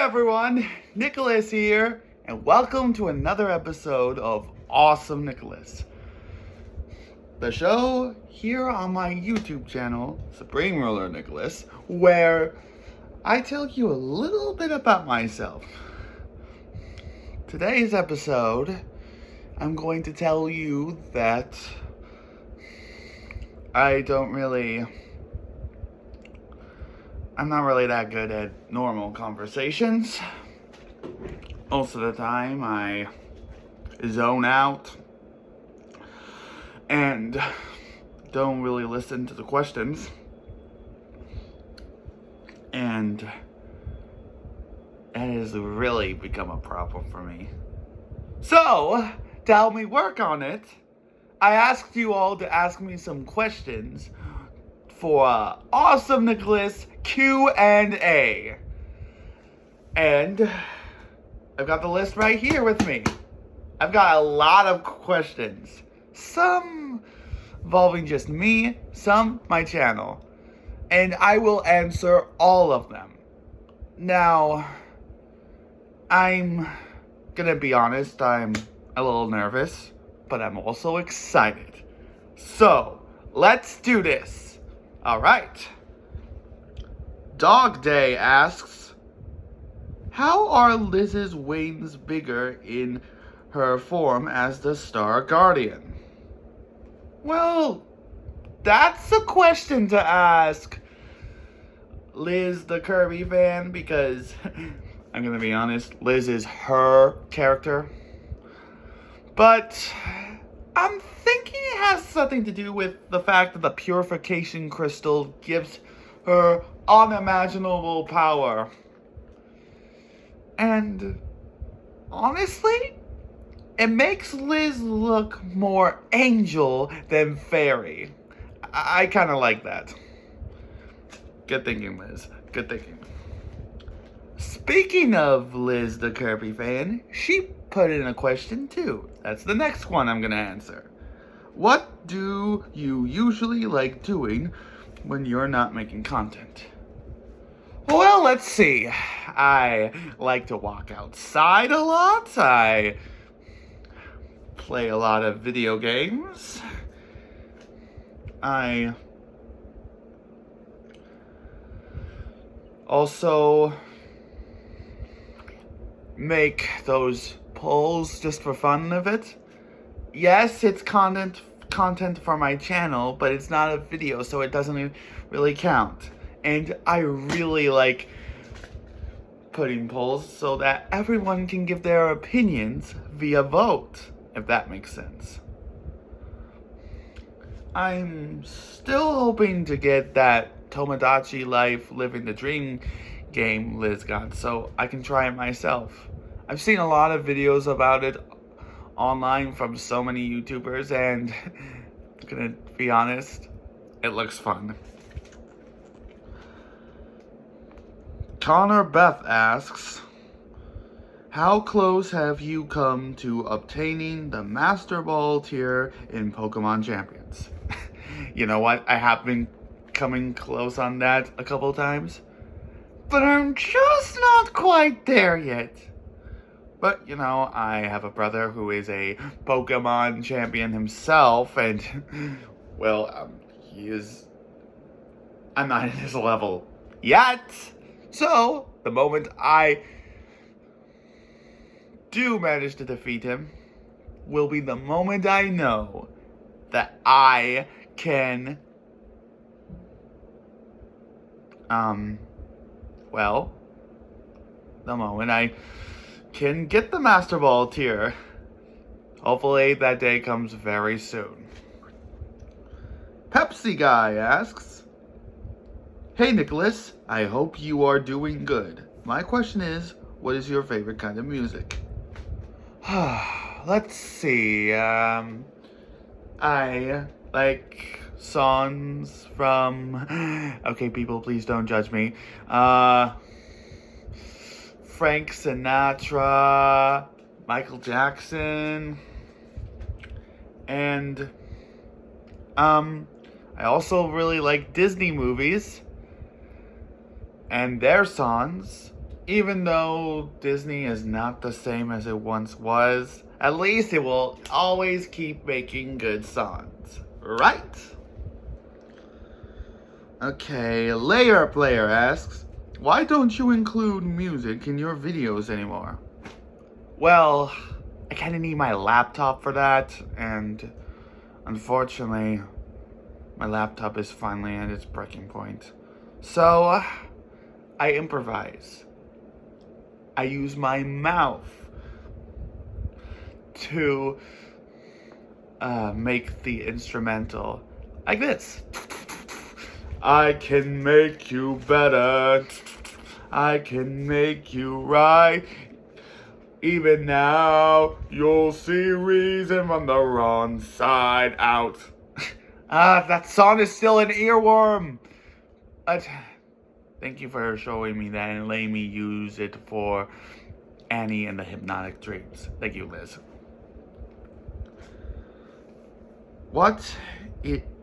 everyone, Nicholas here, and welcome to another episode of Awesome Nicholas. The show here on my YouTube channel, Supreme Ruler Nicholas, where I tell you a little bit about myself. Today's episode, I'm going to tell you that I'm not really that good at normal conversations. Most of the time, I zone out and don't really listen to the questions. And it has really become a problem for me. So, to help me work on it, I asked you all to ask me some questions for Awesome Nicholas Q&A. And I've got the list right here with me. I've got a lot of questions. Some involving just me, some my channel. And I will answer all of them. Now, I'm gonna be honest, I'm a little nervous, but I'm also excited. So, let's do this. Alright. Dog Day asks, how are Liz's wings bigger in her form as the Star Guardian? Well, that's a question to ask Liz the Kirby fan, because I'm gonna be honest, Liz is her character. But I'm thinking it has something to do with the fact that the purification crystal gives her unimaginable power. And honestly, it makes Liz look more angel than fairy. I kind of like that. Good thinking, Liz. Good thinking. Speaking of Liz the Kirby fan, she put in a question too. That's the next one I'm gonna answer. What do you usually like doing when you're not making content? Well, let's see. I like to walk outside a lot. I play a lot of video games. I also make those polls just for fun of it. Yes, it's content for my channel, but it's not a video, so it doesn't really count. And I really like putting polls so that everyone can give their opinions via vote, if that makes sense. I'm still hoping to get that Tomodachi Life Living the Dream game Liz got, so I can try it myself. I've seen a lot of videos about it online from so many YouTubers, and I'm gonna be honest, it looks fun. Connor Beth asks, how close have you come to obtaining the Master Ball tier in Pokemon Champions? You know what? I have been coming close on that a couple times, but I'm just not quite there yet. But, you know, I have a brother who is a Pokemon champion himself, and, well, I'm not at his level yet. So, the moment I do manage to defeat him will be the moment I know that I can, the moment I can get the Master Ball tier. Hopefully that day comes very soon. Pepsi Guy asks, hey Nicholas, I hope you are doing good. My question is, what is your favorite kind of music? Let's see, I like songs from, okay people, please don't judge me, Frank Sinatra, Michael Jackson, and I also really like Disney movies and their songs, Even though Disney is not the same as it once was, at least it will always keep making good songs, right? Okay, Layer Player asks, why don't you include music in your videos anymore? Well, I kind of need my laptop for that, and unfortunately, my laptop is finally at its breaking point. So, I improvise. I use my mouth to make the instrumental like this. I can make you better. I can make you right. Even now, you'll see reason from the wrong side out. That song is still an earworm. But thank you for showing me that and letting me use it for Annie and the Hypnotic Dreams. Thank you, Liz.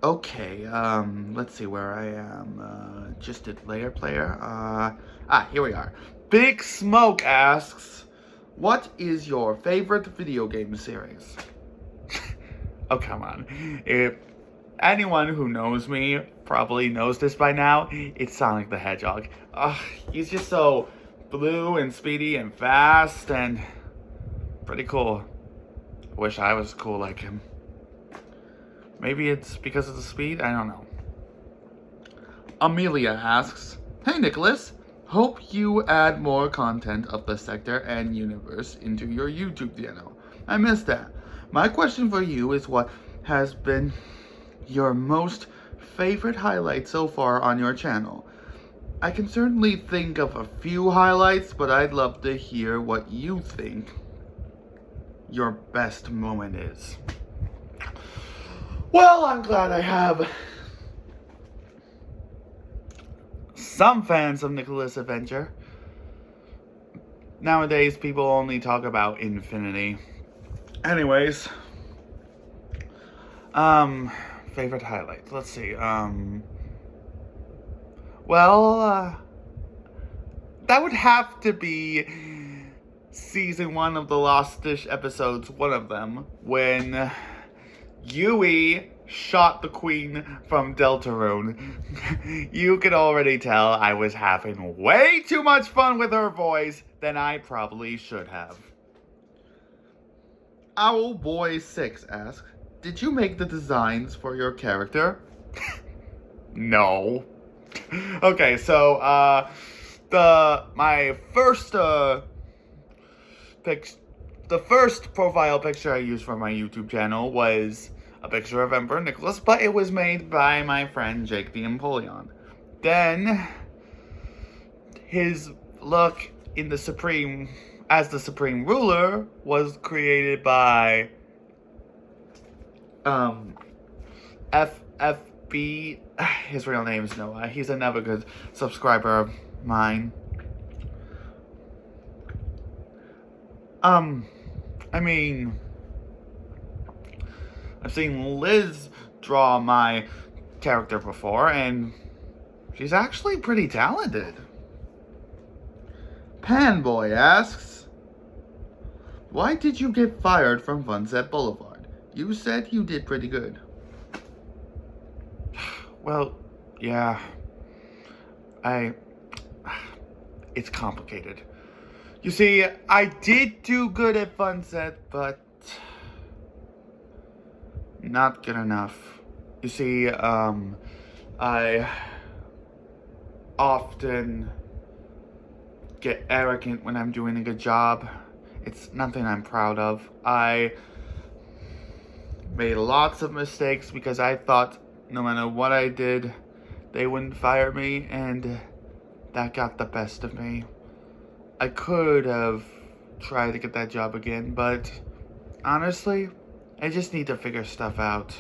Okay, let's see where I am. Just did Layer Player. Here we are. Big Smoke asks, what is your favorite video game series? Oh, come on. If anyone who knows me probably knows this by now, it's Sonic the Hedgehog. He's just so blue and speedy and fast and pretty cool. I wish I was cool like him. Maybe it's because of the speed? I don't know. Amelia asks, hey Nicholas, hope you add more content of the sector and universe into your YouTube channel. I missed that. My question for you is what has been your most favorite highlight so far on your channel? I can certainly think of a few highlights, but I'd love to hear what you think your best moment is. Well, I'm glad I have some fans of Nicholas Adventure. Nowadays, people only talk about Infinity. Anyways, favorite highlights. Let's see. That would have to be season 1 of the Lost Dish episodes, one of them, when Yui shot the queen from Deltarune. You could already tell I was having way too much fun with her voice than I probably should have. Owlboy6 asks, did you make the designs for your character? No. Okay, so, my first, the first profile picture I used for my YouTube channel was a picture of Emperor Nicholas, but it was made by my friend Jake the Empoleon. Then, his look in the as the Supreme Ruler was created by FFB. His real name is Noah. He's another good subscriber of mine. I mean, I've seen Liz draw my character before, and she's actually pretty talented. Panboy asks, why did you get fired from Funset Boulevard? You said you did pretty good. Well, yeah. It's complicated. You see, I did do good at Funset, but not good enough. You see, I often get arrogant when I'm doing a good job. It's nothing I'm proud of. I made lots of mistakes because I thought no matter what I did, they wouldn't fire me, and that got the best of me. I could have tried to get that job again, but honestly, I just need to figure stuff out.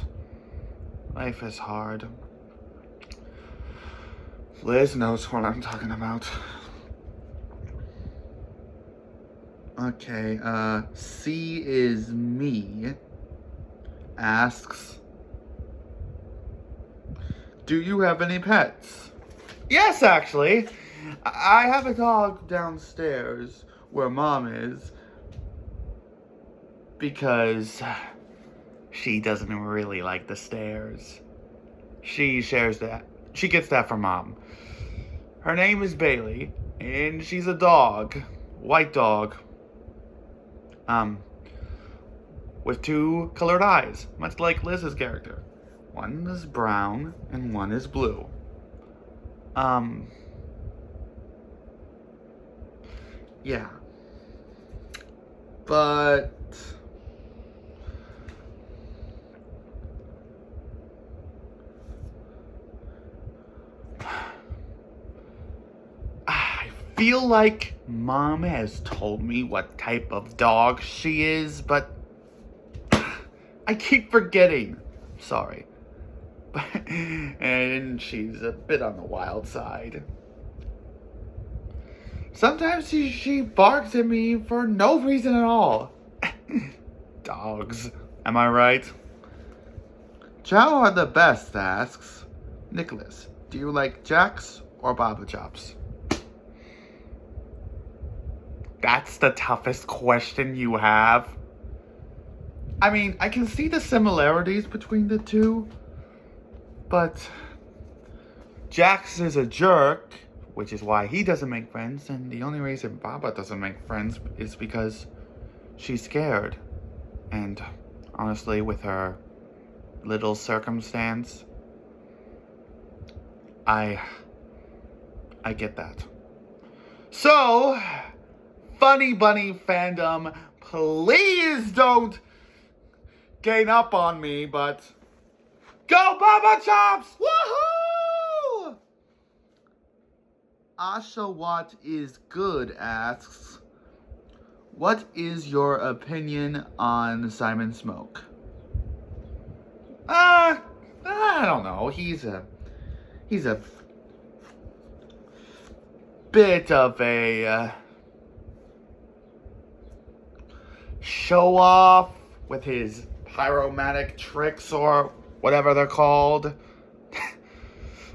Life is hard. Liz knows what I'm talking about. Okay, C is me asks, do you have any pets? Yes, actually. I have a dog downstairs where Mom is because she doesn't really like the stairs. She shares that. She gets that from Mom. Her name is Bailey, and she's a dog. White dog. With two colored eyes, much like Liz's character. One is brown and one is blue. Yeah. But I feel like Mom has told me what type of dog she is, but I keep forgetting. Sorry. And she's a bit on the wild side. Sometimes she barks at me for no reason at all. Dogs, am I right? Chow are the best, asks. Nicholas, do you like Jacks or Baba Chops? That's the toughest question you have. I mean, I can see the similarities between the two, but Jax is a jerk, which is why he doesn't make friends, and the only reason Baba doesn't make friends is because she's scared. And honestly, with her little circumstance, I get that. So, Funny Bunny fandom, please don't gain up on me, but go Baba Chops! Woohoo! Asha What is Good asks, what is your opinion on Simon Smoke? I don't know. He's a bit of a show off with his pyromatic tricks or whatever they're called.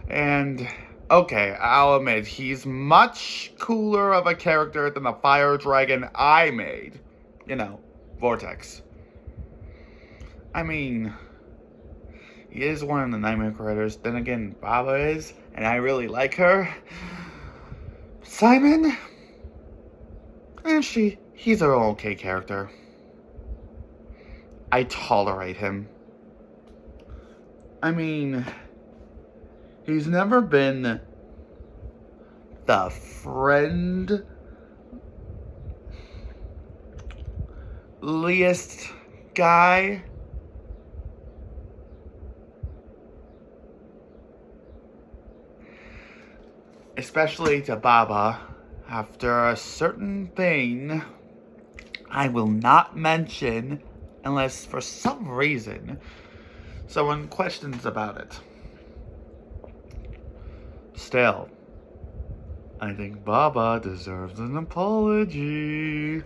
And okay, I'll admit, he's much cooler of a character than the fire dragon I made. You know, Vortex. I mean, he is one of the Nightmare Creators. Then again, Baba is, and I really like her. Simon? And he's an okay character. I tolerate him. I mean, he's never been the friendliest guy. Especially to Baba, after a certain thing I will not mention unless for some reason someone questions about it. Still, I think Baba deserves an apology.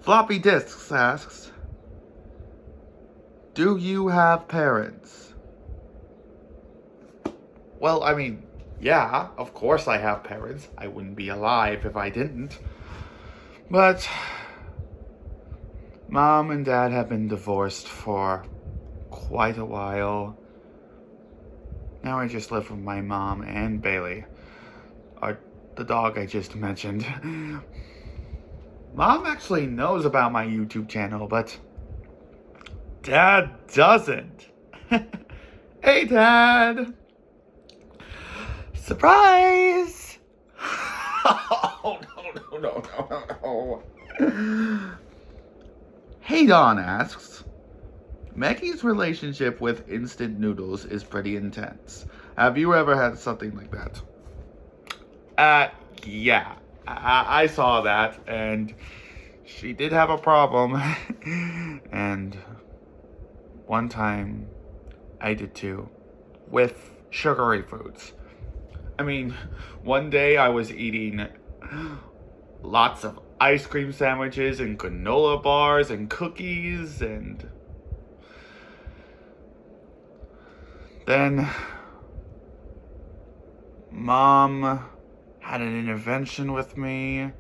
Floppy Disks asks, do you have parents? Well, I mean, yeah, of course I have parents. I wouldn't be alive if I didn't. But Mom and Dad have been divorced for quite a while. Now I just live with my mom and Bailey, the dog I just mentioned. Mom actually knows about my YouTube channel, but Dad doesn't. Hey, Dad! Surprise! Oh, no. Hey Don asks, Maggie's relationship with instant noodles is pretty intense. Have you ever had something like that? Yeah. I saw that, and she did have a problem. And one time, I did too, with sugary foods. I mean, one day I was eating lots of ice cream sandwiches and granola bars and cookies, and then Mom had an intervention with me,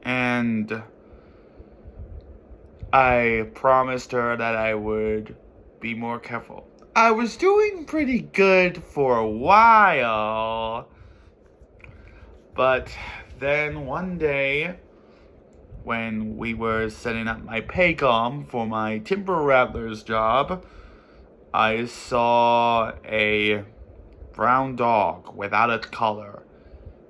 and I promised her that I would be more careful. I was doing pretty good for a while, but then one day, when we were setting up my paycom for my timber rattler's job, I saw a brown dog without a collar,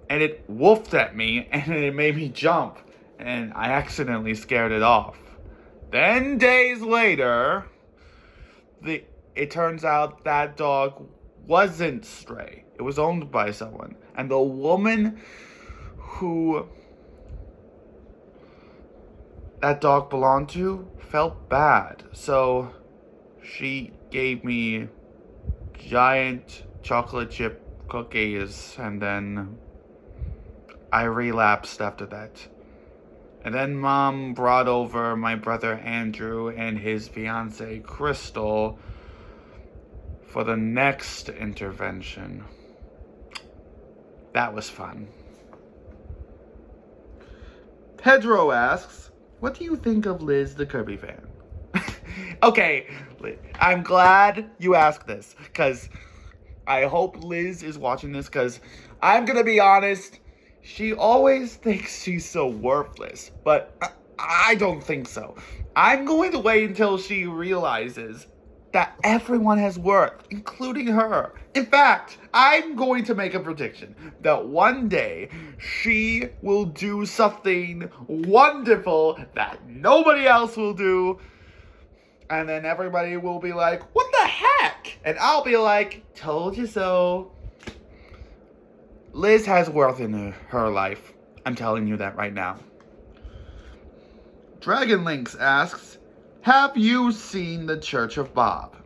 and it woofed at me, and it made me jump, and I accidentally scared it off. Then days later, it turns out that dog wasn't stray. It was owned by someone, and the woman who that dog belonged to felt bad, so she gave me giant chocolate chip cookies, and then I relapsed after that. And then Mom brought over my brother Andrew and his fiancée Crystal for the next intervention. That was fun. Pedro asks, what do you think of Liz the Kirby fan? Okay, I'm glad you asked this, because I hope Liz is watching this, because I'm going to be honest, she always thinks she's so worthless, but I don't think so. I'm going to wait until she realizes that everyone has worth, including her. In fact, I'm going to make a prediction that one day she will do something wonderful that nobody else will do, and then everybody will be like, what the heck? And I'll be like, told you so. Liz has worth in her life. I'm telling you that right now. Dragon Links asks, have you seen The Church of Bob?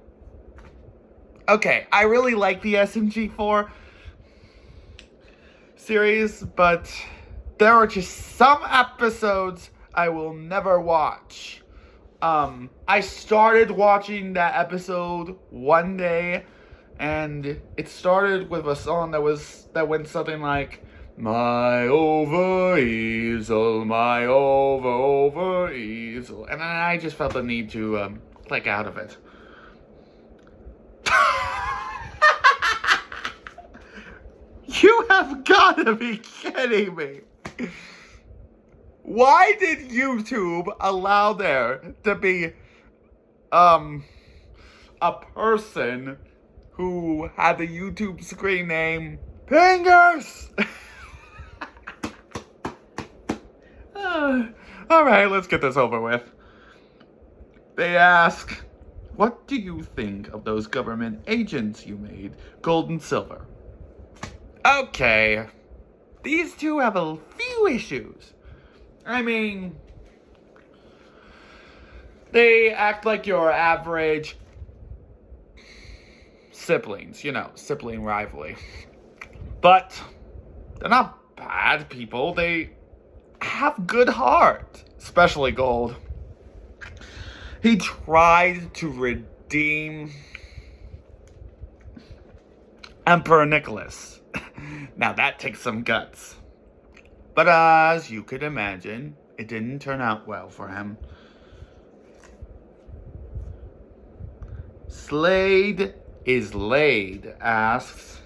Okay, I really like the SMG4 series, but there are just some episodes I will never watch. I started watching that episode one day, and it started with a song that went something like, my over easel, my over easel. And then I just felt the need to click out of it. You have gotta be kidding me. Why did YouTube allow there to be a person who had the YouTube screen name Pingers? Alright, let's get this over with. They ask, what do you think of those government agents you made, gold and silver? Okay, these two have a few issues. I mean, they act like your average siblings, sibling rivalry. But they're not bad people. They have good heart, especially Gold. He tried to redeem Emperor Nicholas. Now that takes some guts. But as you could imagine, it didn't turn out well for him. Slade is Laid asks,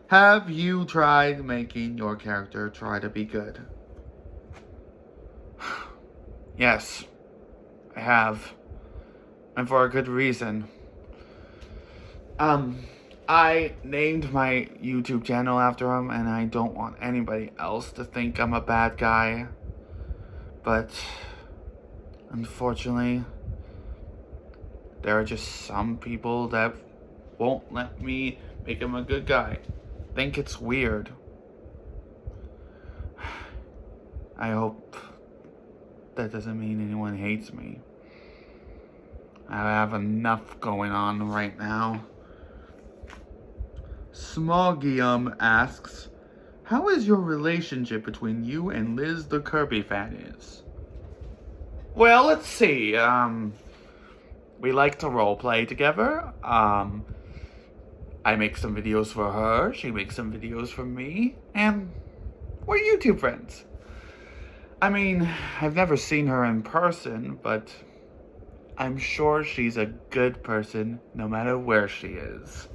have you tried making your character try to be good? Yes, I have. And for a good reason. I named my YouTube channel after him, and I don't want anybody else to think I'm a bad guy. But unfortunately, there are just some people that won't let me make him a good guy. Think it's weird. I hope that doesn't mean anyone hates me. I have enough going on right now. Smogium asks, how is your relationship between you and Liz the Kirby fan is? Well, let's see. We like to roleplay together. I make some videos for her, she makes some videos for me, and we're YouTube friends. I mean, I've never seen her in person, but I'm sure she's a good person no matter where she is.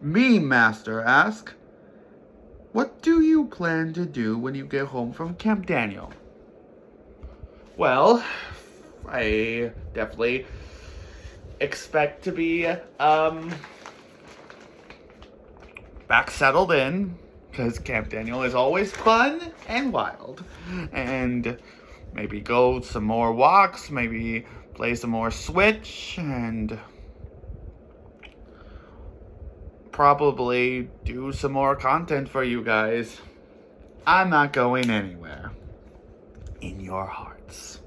Meme Master asks, what do you plan to do when you get home from Camp Daniel? Well, I definitely expect to be back settled in, because Camp Daniel is always fun and wild. And maybe go some more walks, maybe play some more Switch, and probably do some more content for you guys. I'm not going anywhere. In your hearts.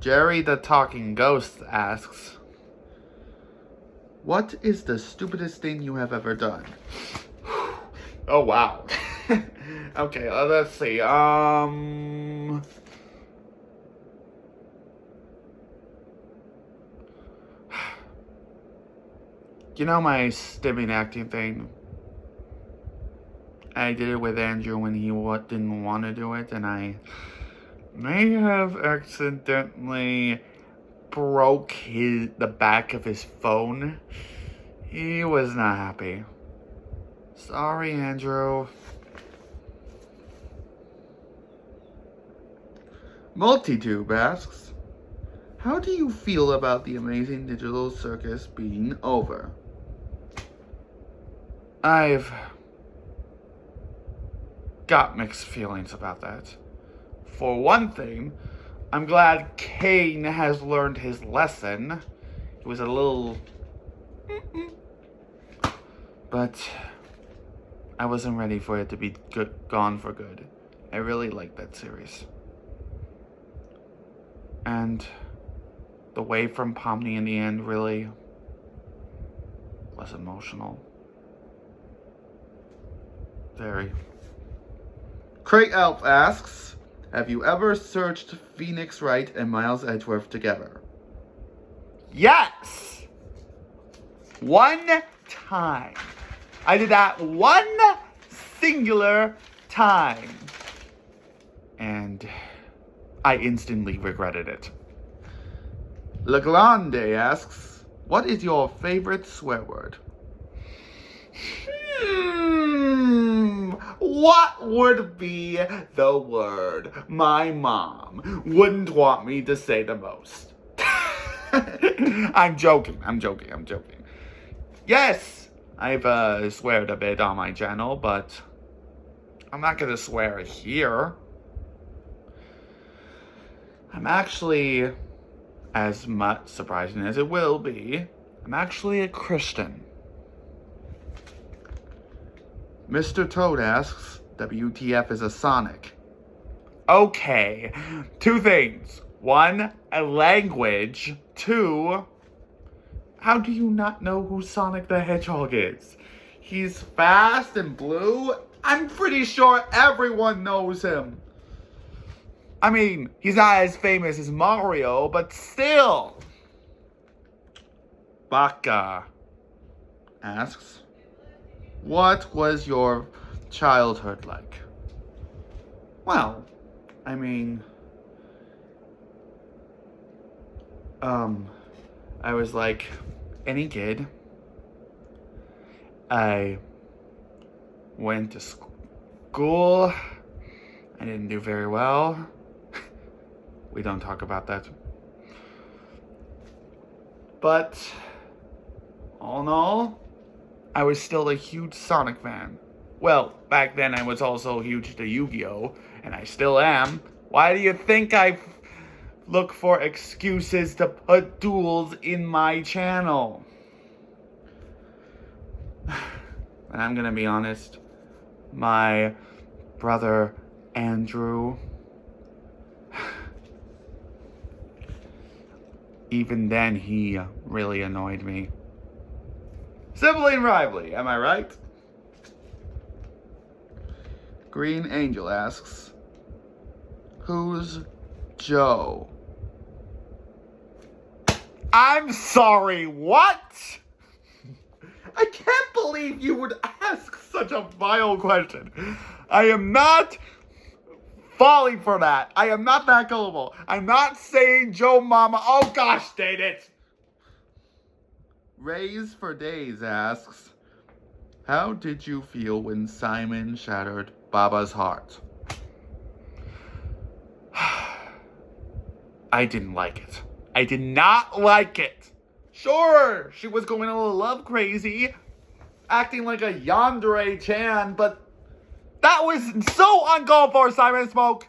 Jerry the Talking Ghost asks, what is the stupidest thing you have ever done? Oh, wow. Okay, let's see. You know my stimming acting thing? I did it with Andrew when he didn't want to do it, and I may have accidentally broke the back of his phone. He was not happy. Sorry, Andrew. Multitube asks, how do you feel about the Amazing Digital Circus being over? I've got mixed feelings about that. For one thing, I'm glad Kane has learned his lesson. He was a little... But I wasn't ready for it to be gone for good. I really liked that series. And the way from Pomni in the end really was emotional. Very. Craig Elf asks, have you ever searched Phoenix Wright and Miles Edgeworth together? Yes! One time. I did that one singular time. And I instantly regretted it. Leglande asks, what is your favorite swear word? What would be the word my mom wouldn't want me to say the most? I'm joking. Yes, I've sweared a bit on my channel, but I'm not gonna swear here. I'm actually, as much surprising as it will be, I'm actually a Christian. Mr. Toad asks, WTF is a Sonic? Okay, two things. One, a language. Two, how do you not know who Sonic the Hedgehog is? He's fast and blue. I'm pretty sure everyone knows him. I mean, he's not as famous as Mario, but still. Baka asks, what was your childhood like? Well, I mean, I was like any kid. I went to school. I didn't do very well. We don't talk about that. But all in all, I was still a huge Sonic fan. Well, back then I was also huge to Yu-Gi-Oh! And I still am. Why do you think I look for excuses to put duels in my channel? And I'm gonna be honest, my brother Andrew, even then he really annoyed me. Sibling rivalry, am I right? Green Angel asks, who's Joe? I'm sorry, what? I can't believe you would ask such a vile question. I am not falling for that. I am not that gullible. I'm not saying Joe Mama. Oh gosh, dang it. Raise for Days asks, how did you feel when Simon shattered Baba's heart? I didn't like it. I did not like it. Sure, she was going a little love crazy, acting like a yandere Chan, but that was so uncalled for, Simon Smoke.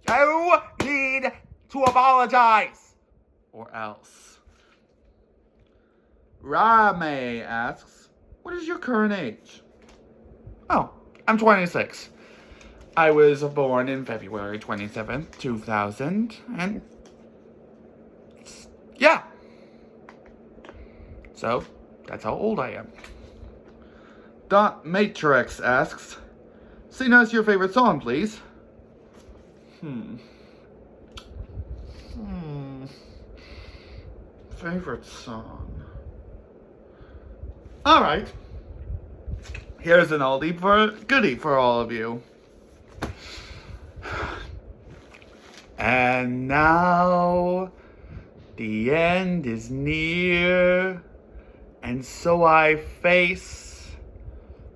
You need to apologize. Or else. Rame asks, what is your current age? Oh, I'm 26. I was born in February 27th, 2000, and yeah. So, that's how old I am. Dot Matrix asks, sing us your favorite song, please. Favorite song. Alright. Here's an oldie for goodie for all of you. And now the end is near, and so I face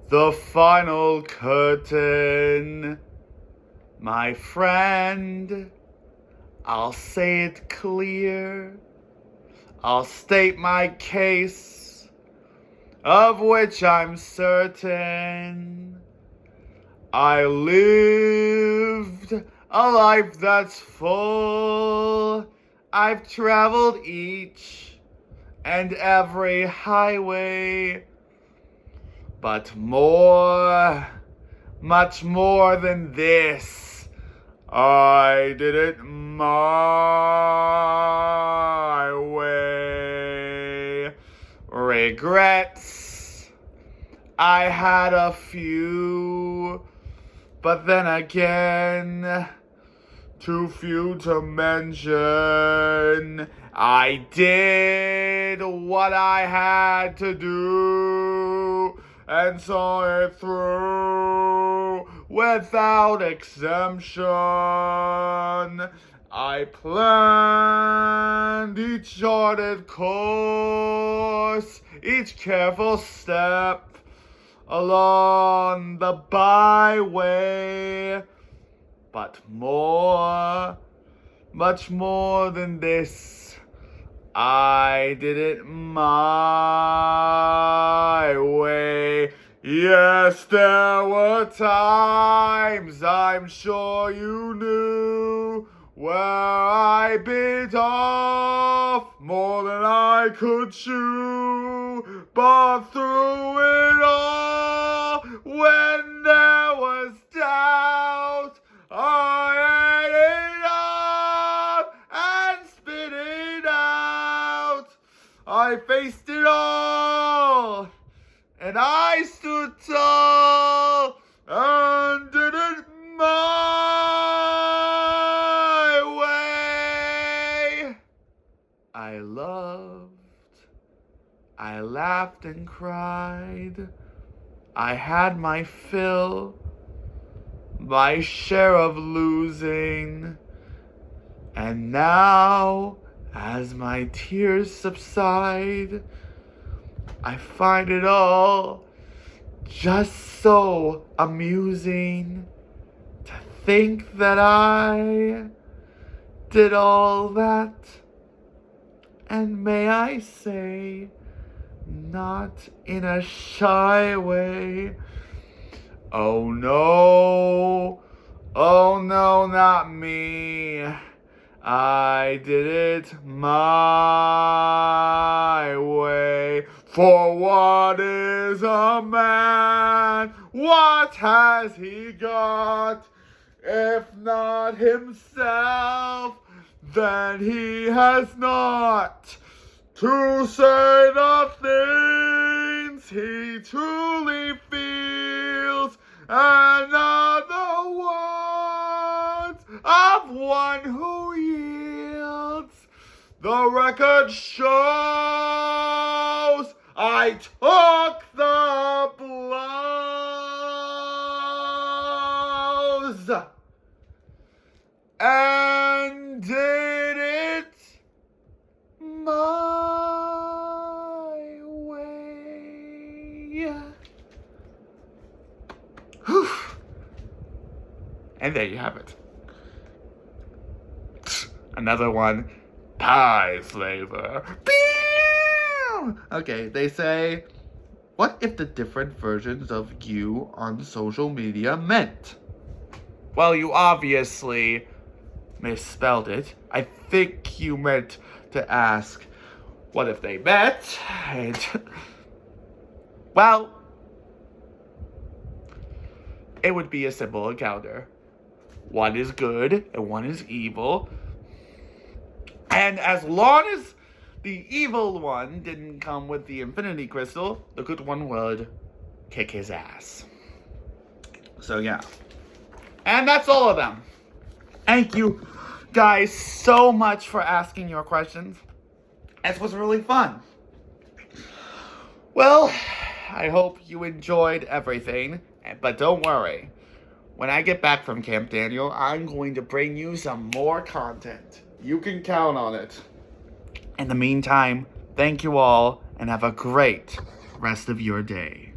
the final curtain. My friend, I'll say it clear. I'll state my case, of which I'm certain. I lived a life that's full. I've traveled each and every highway, but more, much more than this, I did it my way. Regrets, I had a few, but then again, too few to mention. I did what I had to do and saw it through without exemption. I planned each charted course, each careful step along the byway. But more, much more than this, I did it my way. Yes, there were times, I'm sure you knew, where I bit off more than I could chew. But through it all, when there was doubt, I ate it up and spit it out. I faced it all, and I stood tall and did it my way. I loved, I laughed and cried. I had my fill, my share of losing. And now, as my tears subside, I find it all just so amusing to think that I did all that, and may I say, not in a shy way. Oh no, not me. I did it my way. For what is a man? What has he got? If not himself, then he has not to say the things he truly feels, and not the words of one who yields. The The record shows I took the blows and did it my way. Whew. And there you have it. Another one. Pie flavor. Okay, they say, what if the different versions of you on social media meant? Well, you obviously misspelled it. I think you meant to ask, what if they met? And, well, it would be a simple encounter. One is good and one is evil. And as long as the evil one didn't come with the infinity crystal, the good one would kick his ass. So yeah. And that's all of them. Thank you guys so much for asking your questions. This was really fun. Well, I hope you enjoyed everything. But don't worry. When I get back from Camp Daniel, I'm going to bring you some more content. You can count on it. In the meantime, thank you all and have a great rest of your day.